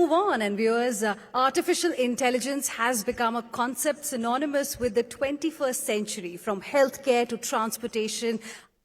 move on. And viewers, artificial intelligence has become a concept synonymous with the 21st century. From healthcare to transportation,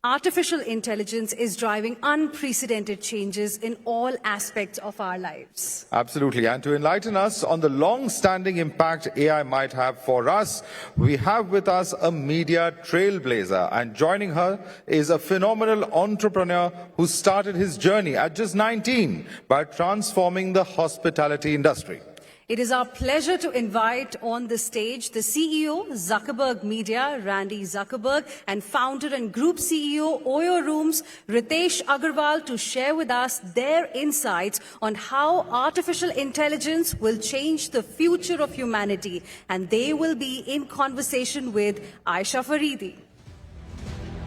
artificial intelligence is driving unprecedented changes in all aspects of our lives. Absolutely. And to enlighten us on the long-standing impact AI might have for us, we have with us a media trailblazer. And joining her is a phenomenal entrepreneur who started his journey at just 19 by transforming the hospitality industry. It is our pleasure to invite on the stage the CEO, Zukerberg Media, Randi Zukerberg, and founder and group CEO, Oyo Rooms, Ritesh Agarwal, to share with us their insights on how artificial intelligence will change the future of humanity. And they will be in conversation with Aisha Faridi.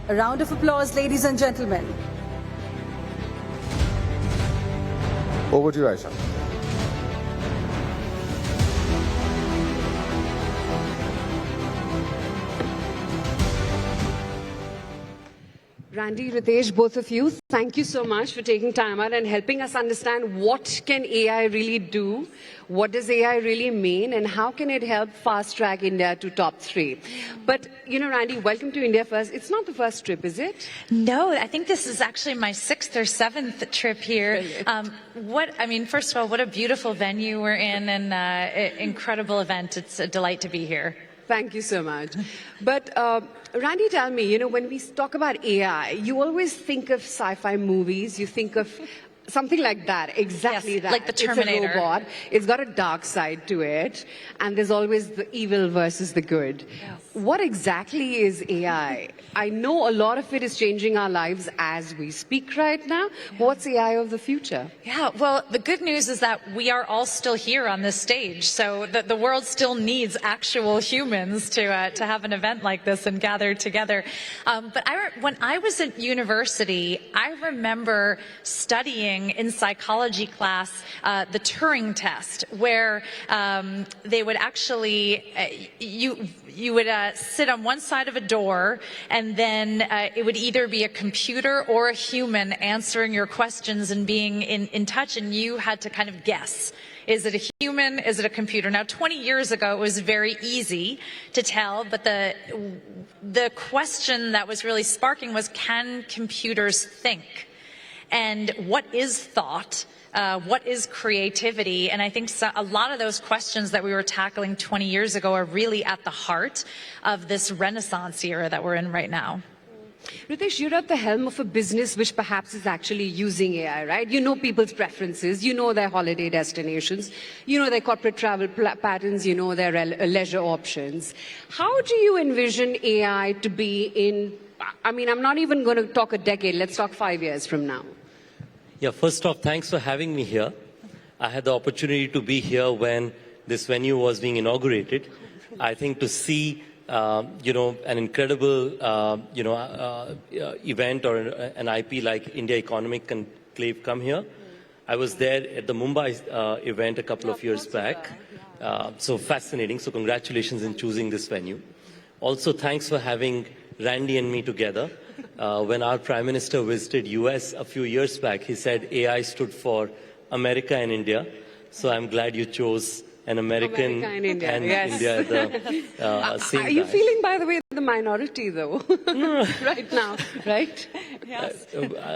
A round of applause, ladies and gentlemen. Over to you, Aisha. Randi, Ritesh, both of you, thank you so much for taking time out and helping us understand what can AI really do, what does AI really mean, and how can it help fast-track India to top 3. But, you know, Randi, welcome to India first. It's not the first trip, is it? No, I think this is actually my 6th or 7th trip here. First of all, what a beautiful venue we're in, and incredible event. It's a delight to be here. Thank you so much. But Randi, tell me, you know, when we talk about AI, you always think of sci-fi movies, you think of something like that, exactly yes, that. Like the Terminator. It's a robot, it's got a dark side to it, and there's always the evil versus the good. Yes. What exactly is AI? I know a lot of it is changing our lives as we speak right now. Yeah. What's AI of the future? Yeah, well, the good news is that we are all still here on this stage, so the world still needs actual humans to have an event like this and gather together. But when I was at university, I remember studying in psychology class the Turing test, where they would actually, you would sit on one side of a door, and then it would either be a computer or a human answering your questions and being in touch, and you had to kind of guess. Is it a human? Is it a computer? Now, 20 years ago, it was very easy to tell, but the question that was really sparking was, can computers think? And what is thought? What is creativity? And I think a lot of those questions that we were tackling 20 years ago are really at the heart of this Renaissance era that we're in right now. Ritesh, you're at the helm of a business which perhaps is actually using AI, right? You know people's preferences, you know their holiday destinations, you know their corporate travel patterns, you know their leisure options. How do you envision AI to be in, I'm not even going to talk a decade, let's talk 5 years from now. Yeah, first off, thanks for having me here. I had the opportunity to be here when this venue was being inaugurated. I think to see, an incredible, event or an IP like India Economic Conclave come here. I was there at the Mumbai event a couple of years back. So fascinating. So congratulations in choosing this venue. Also, thanks for having Randi and me together. When our Prime Minister visited US a few years back, he said AI stood for America and India. So I'm glad you chose an American and India, and yes. India at the same time. Are you feeling, by the way, the minority, though, right now, right? Yes.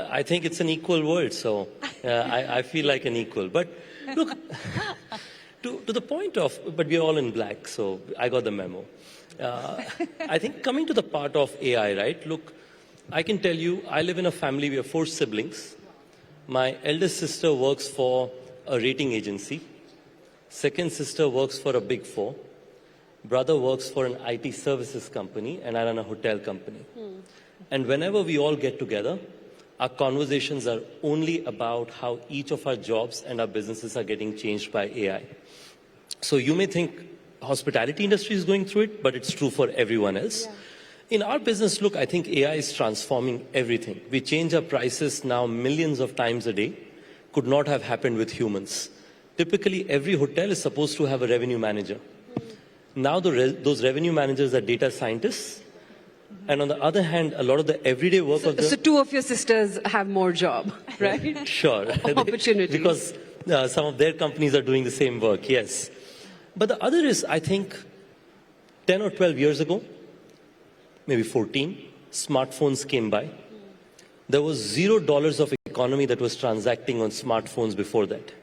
I think it's an equal world, so I feel like an equal. But look, to the point of, but we're all in black, so I got the memo. I think coming to the part of AI, right? Look, I can tell you, I live in a family, we have 4 siblings. My eldest sister works for a rating agency. Second sister works for a Big 4. Brother works for an IT services company, and I run a hotel company. And whenever we all get together, our conversations are only about how each of our jobs and our businesses are getting changed by AI. So you may think hospitality industry is going through it, but it's true for everyone else. Yeah. In our business, look, I think AI is transforming everything. We change our prices now millions of times a day. Could not have happened with humans. Typically, every hotel is supposed to have a revenue manager. Now those revenue managers are data scientists. And on the other hand, a lot of the everyday work of the... So 2 of your sisters have more job, right? Sure. Opportunities. Because some of their companies are doing the same work, yes. But the other is, I think, 10 or 12 years ago, maybe 14, smartphones came by. There was $0 of economy that was transacting on smartphones before that.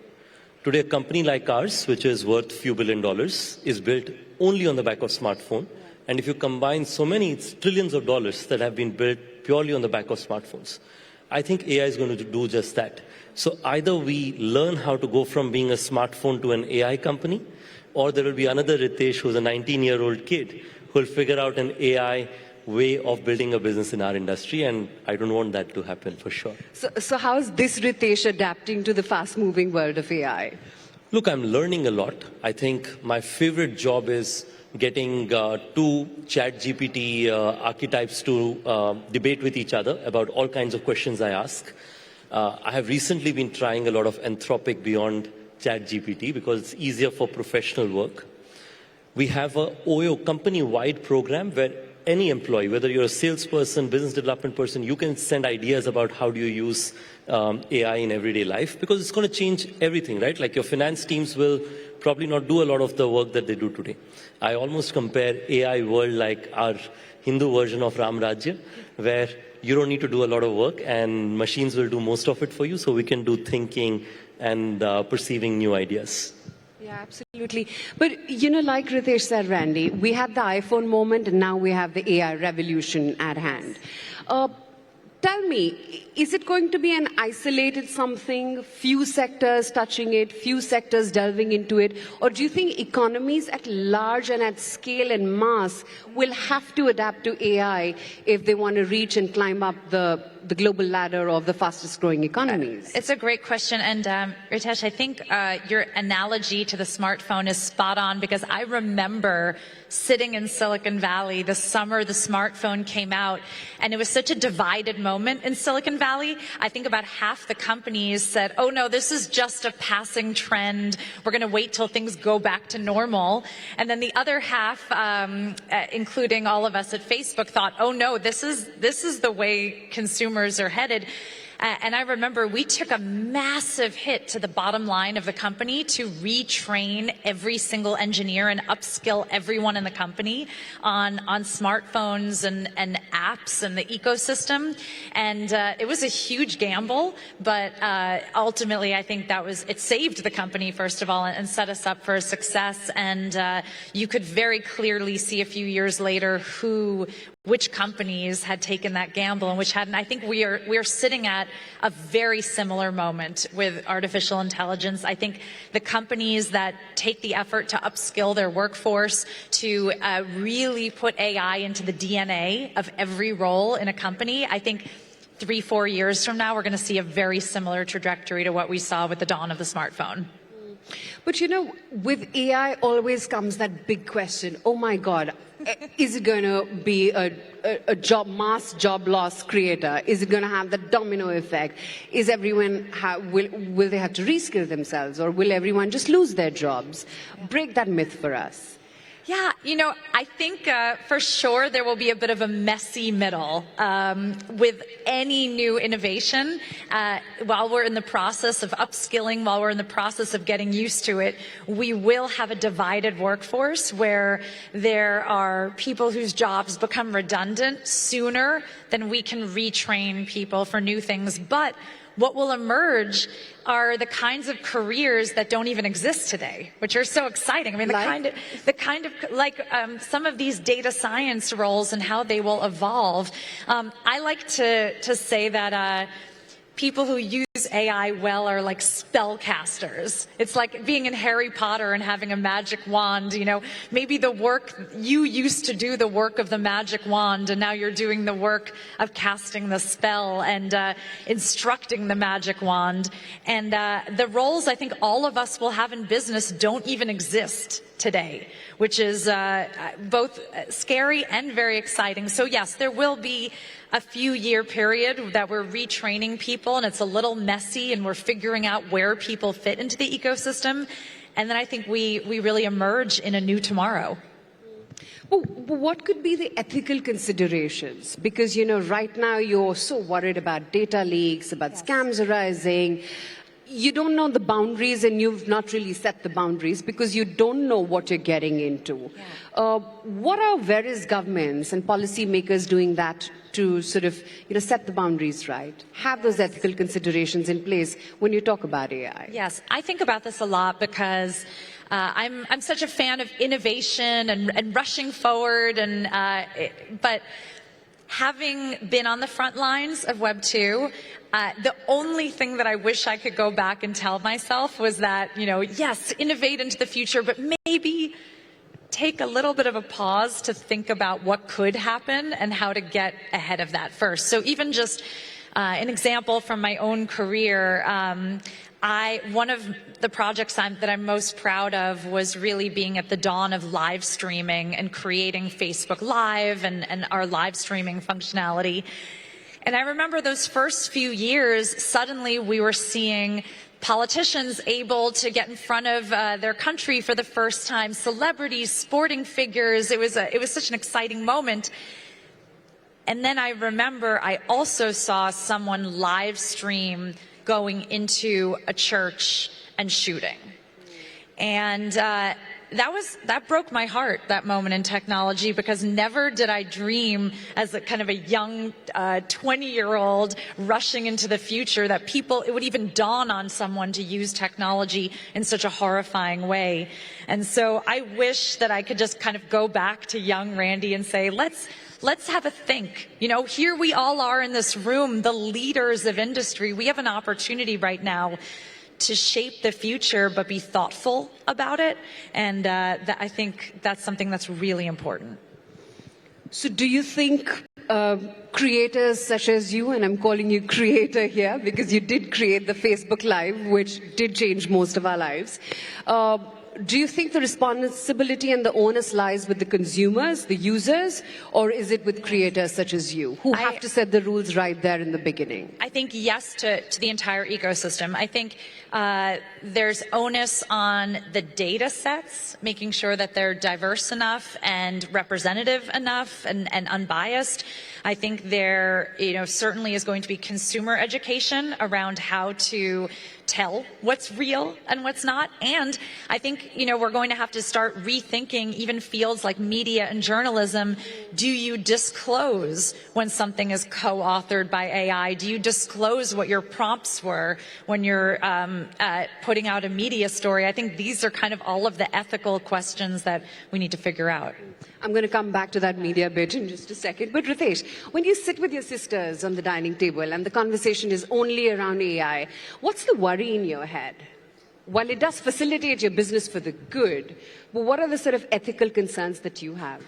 Today, a company like ours, which is worth few $1 billion, is built only on the back of smartphone. And if you combine so many, it's trillions of dollars that have been built purely on the back of smartphones. I think AI is going to do just that. So either we learn how to go from being a smartphone to an AI company, or there will be another Ritesh who's a 19-year-old kid who will figure out an AI way of building a business in our industry, and I don't want that to happen for sure. So how is this Ritesh adapting to the fast-moving world of AI? Look, I'm learning a lot. I think my favorite job is getting two ChatGPT archetypes to debate with each other about all kinds of questions I ask. I have recently been trying a lot of Anthropic beyond ChatGPT because it's easier for professional work. We have a OYO company-wide program where any employee, whether you're a salesperson, business development person, you can send ideas about how do you use AI in everyday life, because it's going to change everything, right? Like your finance teams will probably not do a lot of the work that they do today. I almost compare AI world like our Hindu version of Ram Rajya, where you don't need to do a lot of work and machines will do most of it for you, so we can do thinking and perceiving new ideas. Yeah, absolutely. But, you know, like Ritesh said, Randy, we had the iPhone moment and now we have the AI revolution at hand. Tell me, is it going to be an isolated something, few sectors touching it, few sectors delving into it, or do you think economies at large and at scale and mass will have to adapt to AI if they want to reach and climb up the global ladder of the fastest growing economies? It's a great question. And Ritesh, I think your analogy to the smartphone is spot on, because I remember sitting in Silicon Valley the summer the smartphone came out, and it was such a divided moment in Silicon Valley. I think about half the companies said, oh no, this is just a passing trend. We're going to wait till things go back to normal. And then the other half, including all of us at Facebook, thought, oh no, this is the way consumers are headed. And I remember we took a massive hit to the bottom line of the company to retrain every single engineer and upskill everyone in the company on smartphones and apps and the ecosystem. And it was a huge gamble, but ultimately I think it saved the company, first of all, and set us up for success. And you could very clearly see a few years later which companies had taken that gamble and which hadn't. I think we are sitting at a very similar moment with artificial intelligence. I think the companies that take the effort to upskill their workforce, to really put AI into the DNA of every role in a company, I think 3-4 years from now, we're going to see a very similar trajectory to what we saw with the dawn of the smartphone. But you know, with AI always comes that big question, oh my God, is it going to be a mass job loss creator? Is it going to have the domino effect? Is everyone, will they have to reskill themselves, or will everyone just lose their jobs? Break that myth for us. Yeah, you know, I think for sure there will be a bit of a messy middle with any new innovation. While we're in the process of upskilling, while we're in the process of getting used to it, we will have a divided workforce where there are people whose jobs become redundant sooner than we can retrain people for new things. But what will emerge are the kinds of careers that don't even exist today, which are so exciting. I mean, some of these data science roles and how they will evolve. I like to say that people who use AI well are like spellcasters. It's like being in Harry Potter and having a magic wand. You know, maybe the work you used to do, the work of the magic wand, and now you're doing the work of casting the spell and instructing the magic wand. And the roles I think all of us will have in business don't even exist today, which is both scary and very exciting. So yes, there will be a few-year period that we're retraining people, and it's a little messy, and we're figuring out where people fit into the ecosystem. And then I think we really emerge in a new tomorrow. Well, what could be the ethical considerations? Because, you know, right now you're so worried about data leaks, about scams arising. you don't know the boundaries, and you've not really set the boundaries because you don't know what you're getting into. Yeah. What are various governments and policymakers doing that to sort of set the boundaries right, have those ethical considerations in place when you talk about AI? Yes, I think about this a lot because I'm such a fan of innovation and rushing forward, but having been on the front lines of Web 2, the only thing that I wish I could go back and tell myself was that, yes, innovate into the future, but maybe take a little bit of a pause to think about what could happen and how to get ahead of that first. So even just an example from my own career, one of the projects that I'm most proud of was really being at the dawn of live streaming and creating Facebook Live and our live streaming functionality. And I remember those first few years, suddenly we were seeing politicians able to get in front of their country for the first time, celebrities, sporting figures. It was such an exciting moment. And then I remember I also saw someone live stream going into a church and shooting. And that broke my heart, that moment in technology, because never did I dream as a kind of a young 20-year-old rushing into the future that it would even dawn on someone to use technology in such a horrifying way. And so I wish that I could just kind of go back to young Randi and say, let's have a think. Here we all are in this room, the leaders of industry. We have an opportunity right now to shape the future, but be thoughtful about it. And I think that's something that's really important. So do you think creators such as you, and I'm calling you creator here because you did create the Facebook Live, which did change most of our lives, do you think the responsibility and the onus lies with the consumers, the users, or is it with creators such as you who have to set the rules right there in the beginning? I think yes to the entire ecosystem. I think there's onus on the data sets, making sure that they're diverse enough and representative enough and unbiased. I think there, certainly is going to be consumer education around how to tell what's real and what's not. And I think, we're going to have to start rethinking even fields like media and journalism. Do you disclose when something is co-authored by AI? Do you disclose what your prompts were when you're putting out a media story? I think these are kind of all of the ethical questions that we need to figure out. I'm going to come back to that media bit in just a second. But Ritesh, when you sit with your sisters on the dining table and the conversation is only around AI, what's the worry in your head? While it does facilitate your business for the good, but what are the sort of ethical concerns that you have?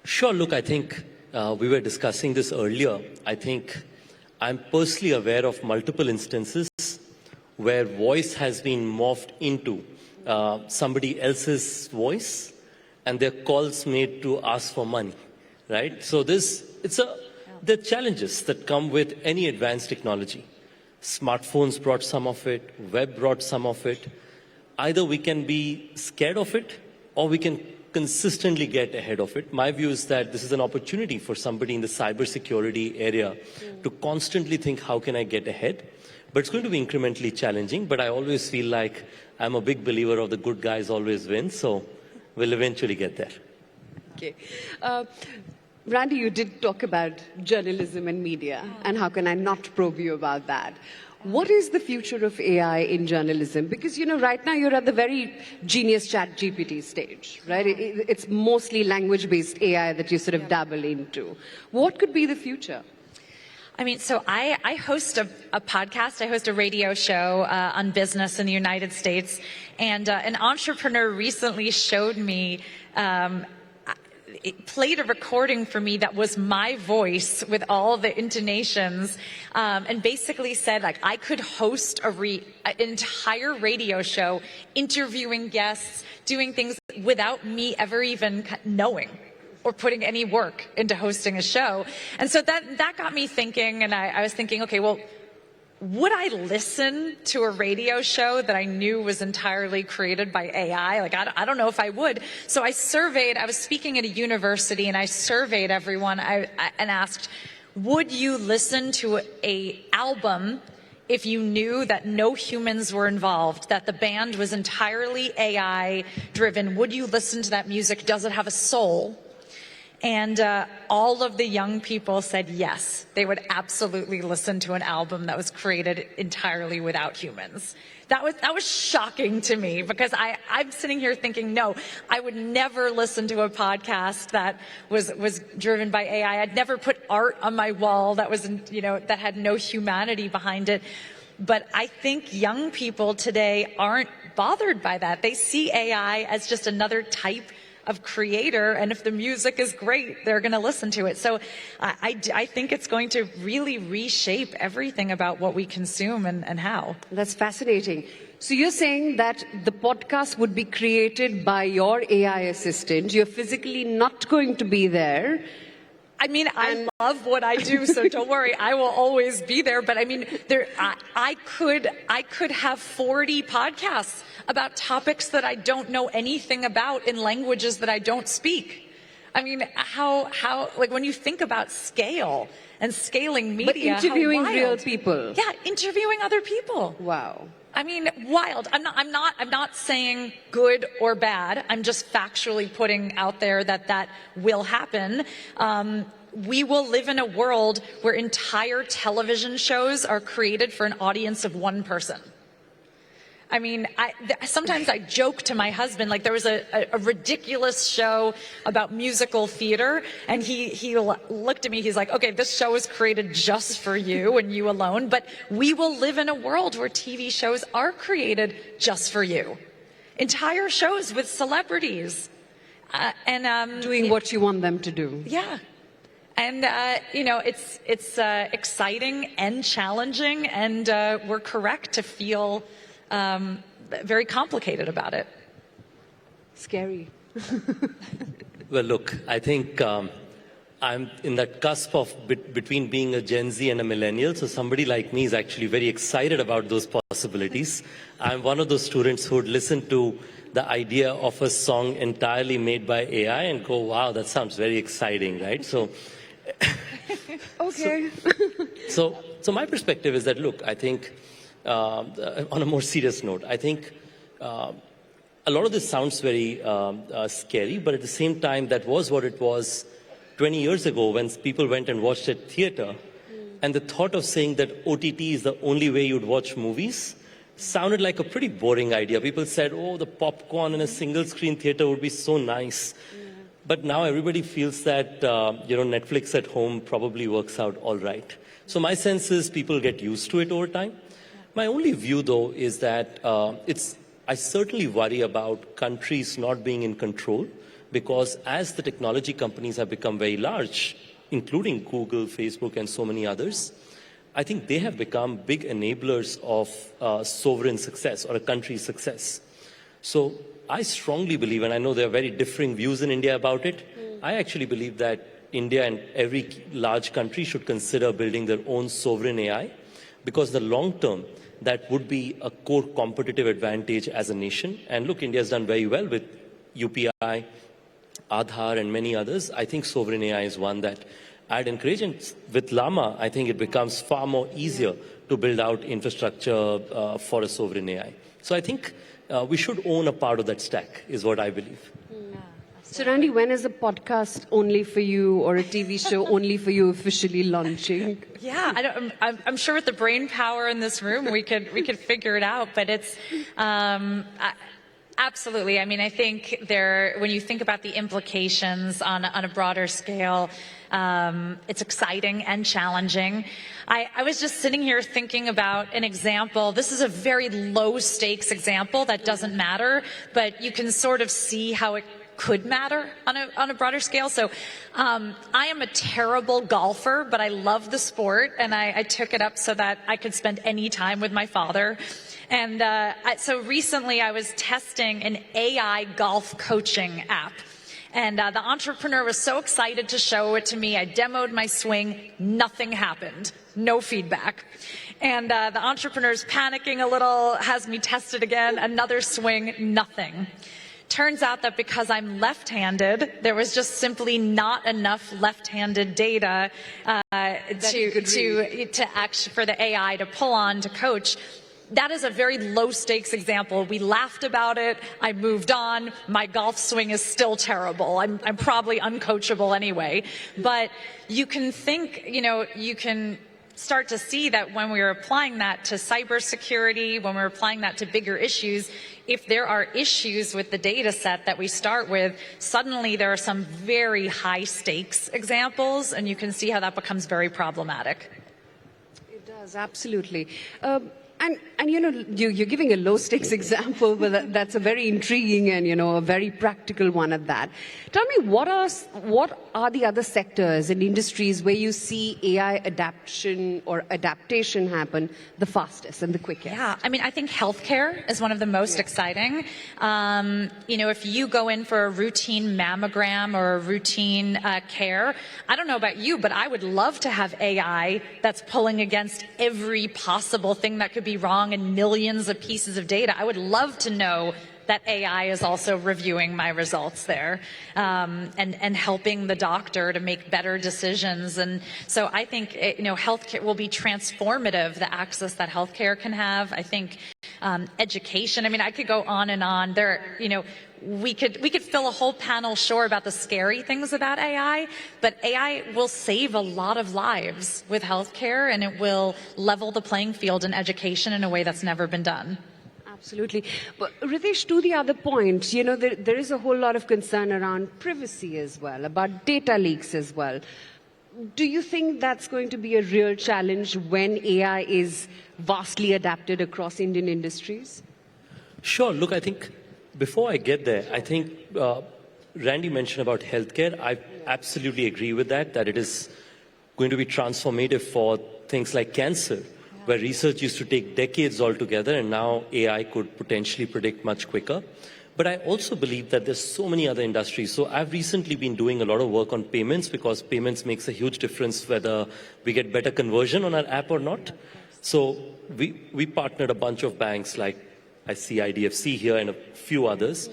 Sure, look, I think we were discussing this earlier. I think I'm personally aware of multiple instances where voice has been morphed into somebody else's voice, and their calls made to ask for money, right? So there are challenges that come with any advanced technology. Smartphones brought some of it, web brought some of it. Either we can be scared of it, or we can consistently get ahead of it. My view is that this is an opportunity for somebody in the cybersecurity area to constantly think, how can I get ahead? But it's going to be incrementally challenging, but I always feel like I'm a big believer of the good guys always win, so we'll eventually get there. Okay. Randi, you did talk about journalism and media, and how can I not probe you about that? What is the future of AI in journalism? Because, right now you're at the very genius chat GPT stage, right? It's mostly language-based AI that you sort of dabble into. What could be the future? So I host a podcast. I host a radio show on business in the United States. And an entrepreneur recently showed me, it played a recording for me that was my voice with all the intonations, and basically said, I could host an entire radio show, interviewing guests, doing things without me ever even knowing or putting any work into hosting a show. And so that got me thinking, and I was thinking, okay, well, would I listen to a radio show that I knew was entirely created by AI? I don't know if I would. So I was speaking at a university, and I surveyed everyone and asked, would you listen to an album if you knew that no humans were involved, that the band was entirely AI driven? Would you listen to that music? Does it have a soul? And all of the young people said yes, they would absolutely listen to an album that was created entirely without humans. That was shocking to me, because I'm sitting here thinking, no, I would never listen to a podcast that was driven by AI. I'd never put art on my wall that was, that had no humanity behind it. But I think young people today aren't bothered by that. They see AI as just another type of creator, and if the music is great, they're going to listen to it. So I think it's going to really reshape everything about what we consume and how. That's fascinating. So you're saying that the podcast would be created by your AI assistant. You're physically not going to be there. I mean, I love what I do, so don't worry, I will always be there. But I mean, I could have 40 podcasts about topics that I don't know anything about in languages that I don't speak. I mean, how like when you think about scale and scaling media, but interviewing how wild. real people. Yeah, interviewing other people. Wow. I mean, wild. I'm not saying good or bad. I'm just factually putting out there that will happen. We will live in a world where entire television shows are created for an audience of one person. I mean, sometimes I joke to my husband, like there was a ridiculous show about musical theater, and he looked at me, he's like, okay, this show is created just for you and you alone, but we will live in a world where TV shows are created just for you. Entire shows with celebrities. Doing what you want them to do. Yeah. And, it's exciting and challenging, and we're correct to feel very complicated about it. Scary. Well, look, I think I'm in that cusp of between being a Gen Z and a millennial, so somebody like me is actually very excited about those possibilities. I'm one of those students who would listen to the idea of a song entirely made by AI and go, wow, that sounds very exciting, right? So, okay. So my perspective is that, look, I think, on a more serious note, I think a lot of this sounds very scary, but at the same time, that was what it was 20 years ago when people went and watched at theater. And the thought of saying that OTT is the only way you'd watch movies sounded like a pretty boring idea. People said, oh, the popcorn in a single screen theater would be so nice. But now everybody feels that, Netflix at home probably works out all right. So my sense is people get used to it over time. My only view, though, is that I certainly worry about countries not being in control, because as the technology companies have become very large, including Google, Facebook, and so many others, I think they have become big enablers of sovereign success or a country's success. So I strongly believe, and I know there are very differing views in India about it, I actually believe that India and every large country should consider building their own sovereign AI, because in the long term, that would be a core competitive advantage as a nation. And look, India has done very well with UPI, Aadhaar, and many others. I think sovereign AI is one that I'd encourage. And with Llama, I think it becomes far more easier to build out infrastructure for a sovereign AI. So I think we should own a part of that stack, is what I believe. So, Randi, when is a podcast only for you or a TV show only for you officially launching? Yeah, I'm sure with the brain power in this room, we could figure it out. But it's absolutely. I mean, I think when you think about the implications on a broader scale, it's exciting and challenging. I was just sitting here thinking about an example. This is a very low stakes example that doesn't matter, but you can sort of see how it could matter on a broader scale. So I am a terrible golfer, but I love the sport, and I took it up so that I could spend any time with my father. And so recently I was testing an AI golf coaching app. And the entrepreneur was so excited to show it to me. I demoed my swing. Nothing happened. No feedback. And the entrepreneur's panicking a little, has me test it again. Another swing, nothing. Turns out that because I'm left-handed, there was just simply not enough left-handed data for the AI to pull on to coach. That is a very low-stakes example. We laughed about it. I moved on. My golf swing is still terrible. I'm probably uncoachable anyway. But you can think, you can start to see that when we're applying that to cybersecurity, when we're applying that to bigger issues, if there are issues with the data set that we start with, suddenly there are some very high stakes examples, and you can see how that becomes very problematic. It does, absolutely. And you're giving a low-stakes example, but that's a very intriguing and, a very practical one at that. Tell me, what are the other sectors and industries where you see AI adaptation happen the fastest and the quickest? Yeah, I think healthcare is one of the most exciting. If you go in for a routine mammogram or a routine care, I don't know about you, but I would love to have AI that's pulling against every possible thing that could be wrong and millions of pieces of data. I would love to know that AI is also reviewing my results there and helping the doctor to make better decisions. And so I think healthcare will be transformative, the access that healthcare can have. I think education. I could go on and on. We could fill a whole panel, sure, about the scary things about AI, but AI will save a lot of lives with healthcare, and it will level the playing field in education in a way that's never been done. Absolutely. But Ritesh, to the other point, there is a whole lot of concern around privacy as well, about data leaks as well. Do you think that's going to be a real challenge when AI is vastly adapted across Indian industries? Sure. Look, I think before I get there, I think Randi mentioned about healthcare. I absolutely agree with that it is going to be transformative for things like cancer, where research used to take decades altogether, and now AI could potentially predict much quicker. But I also believe that there's so many other industries. So I've recently been doing a lot of work on payments, because payments makes a huge difference whether we get better conversion on our app or not. So we partnered a bunch of banks, like I see IDFC here and a few others.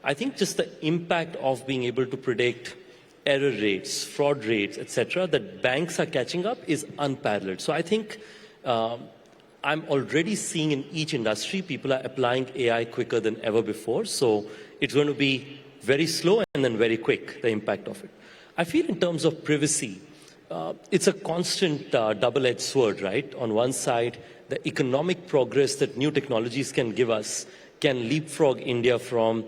I think just the impact of being able to predict error rates, fraud rates, etc., that banks are catching up is unparalleled. So I think I'm already seeing in each industry people are applying AI quicker than ever before. So it's going to be very slow and then very quick, the impact of it. I feel in terms of privacy, it's a constant double-edged sword, right? On one side, the economic progress that new technologies can give us can leapfrog India from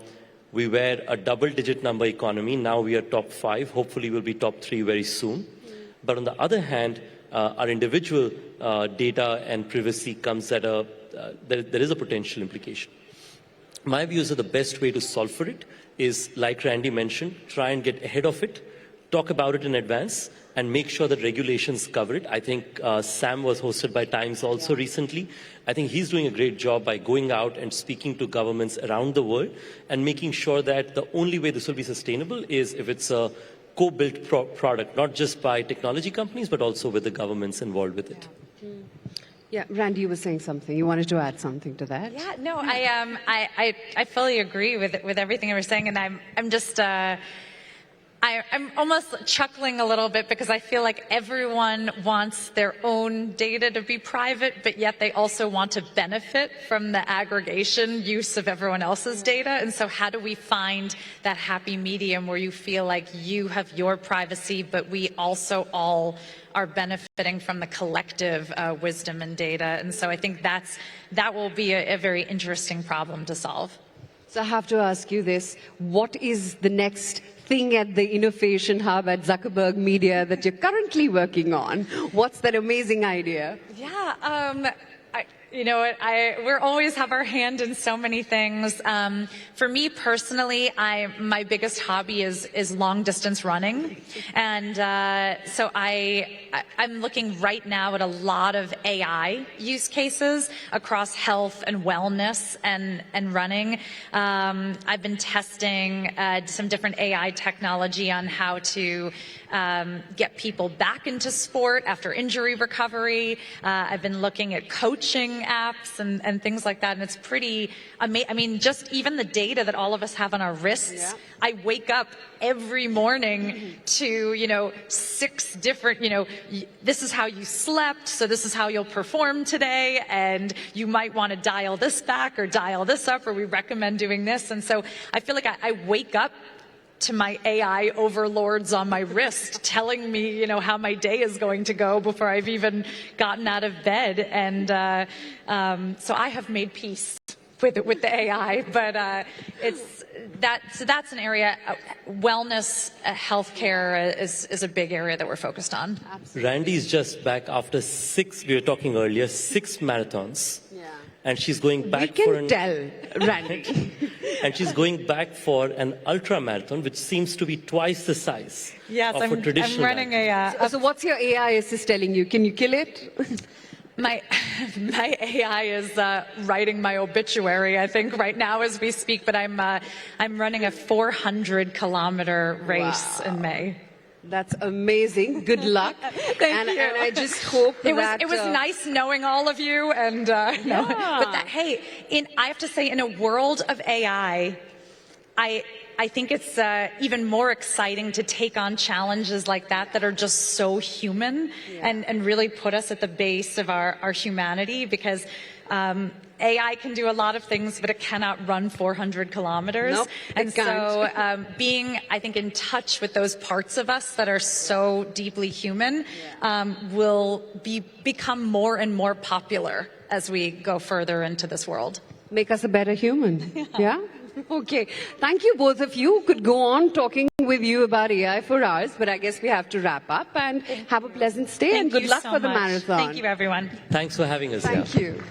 we were a double-digit number economy, now we are top 5, hopefully we'll be top 3 very soon. But on the other hand, our individual data and privacy comes at there is a potential implication. My view is that the best way to solve for it is, like Randi mentioned, try and get ahead of it, talk about it in advance, and make sure that regulations cover it. I think Sam was hosted by Times also recently. I think he's doing a great job by going out and speaking to governments around the world and making sure that the only way this will be sustainable is if it's a co-built product, not just by technology companies, but also with the governments involved with it. Yeah, Randi, you were saying something. You wanted to add something to that? Yeah, no, I fully agree with everything you were saying, and I'm just. I'm almost chuckling a little bit because I feel like everyone wants their own data to be private, but yet they also want to benefit from the aggregation use of everyone else's data. And so how do we find that happy medium where you feel like you have your privacy, but we also all are benefiting from the collective wisdom and data? And so I think that will be a very interesting problem to solve. So I have to ask you this. What is the next thing at the Innovation Hub at Zukerberg Media that you're currently working on? What's that amazing idea? Yeah, we always have our hand in so many things. For me personally, my biggest hobby is long distance running, and so I'm looking right now at a lot of AI use cases across health and wellness and running. I've been testing some different AI technology on how to get people back into sport after injury recovery. I've been looking at coaching journaling apps and things like that. And it's pretty amazing. I mean, just even the data that all of us have on our wrists. I wake up every morning to, 6 different, this is how you slept, so this is how you'll perform today, and you might want to dial this back or dial this up, or we recommend doing this. And so I feel like I wake up to my AI overlords on my wrist telling me, how my day is going to go before I've even gotten out of bed. And so I have made peace with the AI, but so that's an area. Wellness, healthcare is a big area that we're focused on. Absolutely. Randy's just back after 6. We were talking earlier, 6 marathons. And she's going back for an... tell, Randy. And she's going back for an ultra marathon, which seems to be twice the size of a traditional I'm running marathon. So what's your AI assist telling you? Can you kill it? My AI is writing my obituary, I think, right now as we speak. But I'm running a 400-kilometer race in May. That's amazing. Good luck. Thank you. And I just hope it was nice knowing all of you. And but I have to say, in a world of AI, I think it's even more exciting to take on challenges like that are just so human and really put us at the base of our humanity, because AI can do a lot of things, but it cannot run 400 kilometers. Nope, and so being, I think, in touch with those parts of us that are so deeply human will become more and more popular as we go further into this world. Make us a better human. Yeah? Okay. Thank you, both of you. Could go on talking with you about AI for hours, but I guess we have to wrap up, and have a pleasant stay and good luck for the marathon. Thank you, everyone. Thanks for having us Thank here. you.